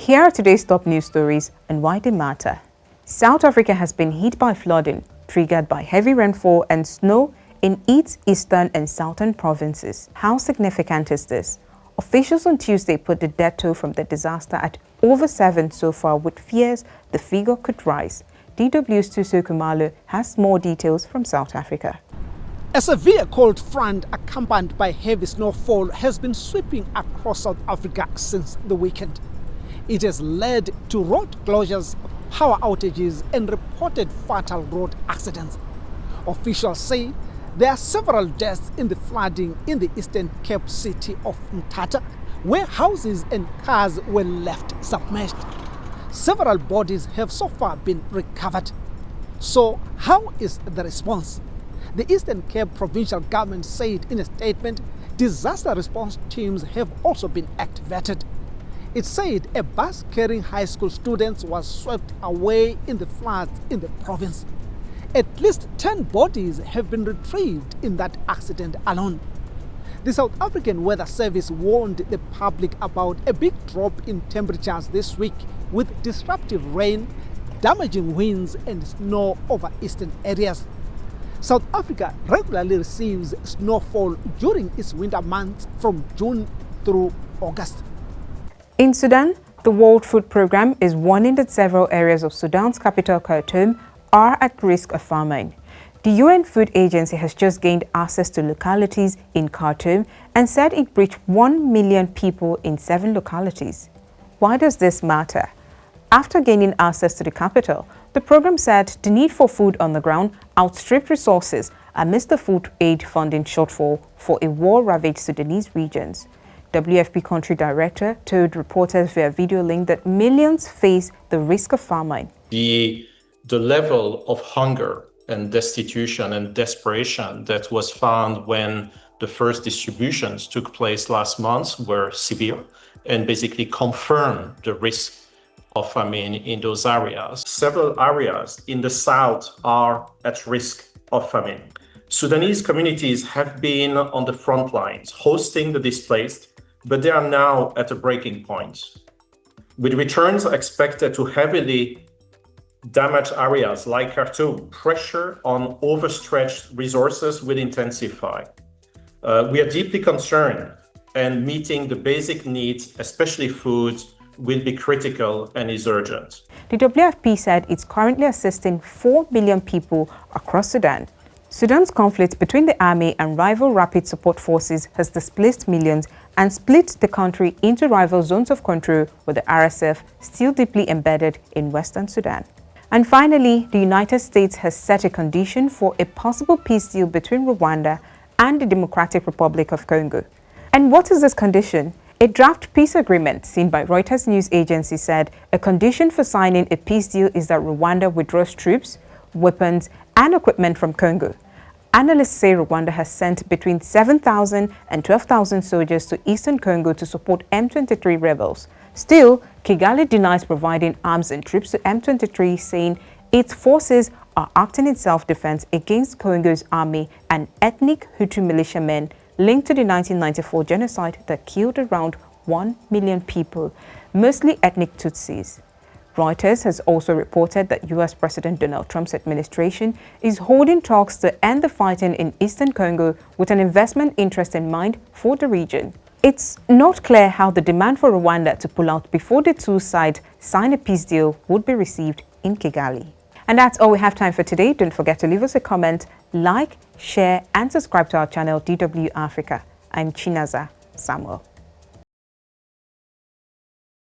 Here are today's top news stories and why they matter. South Africa has been hit by flooding, triggered by heavy rainfall and snow in its eastern and southern provinces. How significant is this? Officials on Tuesday put the death toll from the disaster at over 7 so far, with fears the figure could rise. DW's Tuso Kumalo has more details from South Africa. A severe cold front accompanied by heavy snowfall has been sweeping across South Africa since the weekend. It has led to road closures, power outages and reported fatal road accidents. Officials say there are several deaths in the flooding in the Eastern Cape city of Mthatha, where houses and cars were left submerged. Several bodies have so far been recovered. So how is the response? The Eastern Cape provincial government said in a statement, disaster response teams have also been activated. It said a bus carrying high school students was swept away in the floods in the province. At least 10 bodies have been retrieved in that accident alone. The South African Weather Service warned the public about a big drop in temperatures this week, with disruptive rain, damaging winds and snow over eastern areas. South Africa regularly receives snowfall during its winter months from June through August. In Sudan, the World Food Programme is warning that several areas of Sudan's capital, Khartoum, are at risk of famine. The UN Food Agency has just gained access to localities in Khartoum and said it reached 1 million people in 7 localities. Why does this matter? After gaining access to the capital, the program said the need for food on the ground outstripped resources amidst the food aid funding shortfall for a war-ravaged Sudanese regions. WFP country director told reporters via video link that millions face the risk of famine. The level of hunger and destitution and desperation that was found when the first distributions took place last month were severe and basically confirmed the risk of famine in those areas. Several areas in the south are at risk of famine. Sudanese communities have been on the front lines hosting the displaced, but they are now at a breaking point. With returns expected to heavily damaged areas like Khartoum, pressure on overstretched resources will intensify. We are deeply concerned, and meeting the basic needs, especially food, will be critical and is urgent. The WFP said it's currently assisting 4 million people across Sudan. Sudan's conflict between the army and rival rapid support forces has displaced millions and split the country into rival zones of control, with the RSF still deeply embedded in Western Sudan. And finally, the United States has set a condition for a possible peace deal between Rwanda and the Democratic Republic of Congo. And what is this condition? A draft peace agreement seen by Reuters news agency said a condition for signing a peace deal is that Rwanda withdraws troops, weapons, and equipment from Congo. Analysts say Rwanda has sent between 7,000 and 12,000 soldiers to eastern Congo to support M23 rebels. Still, Kigali denies providing arms and troops to M23, saying its forces are acting in self-defense against Congo's army and ethnic Hutu militiamen linked to the 1994 genocide that killed around 1 million people, mostly ethnic Tutsis. Reuters has also reported that US President Donald Trump's administration is holding talks to end the fighting in eastern Congo with an investment interest in mind for the region. It's not clear how the demand for Rwanda to pull out before the two sides sign a peace deal would be received in Kigali. And that's all we have time for today. Don't forget to leave us a comment, like, share, and subscribe to our channel DW Africa. I'm Chinaza Samuel.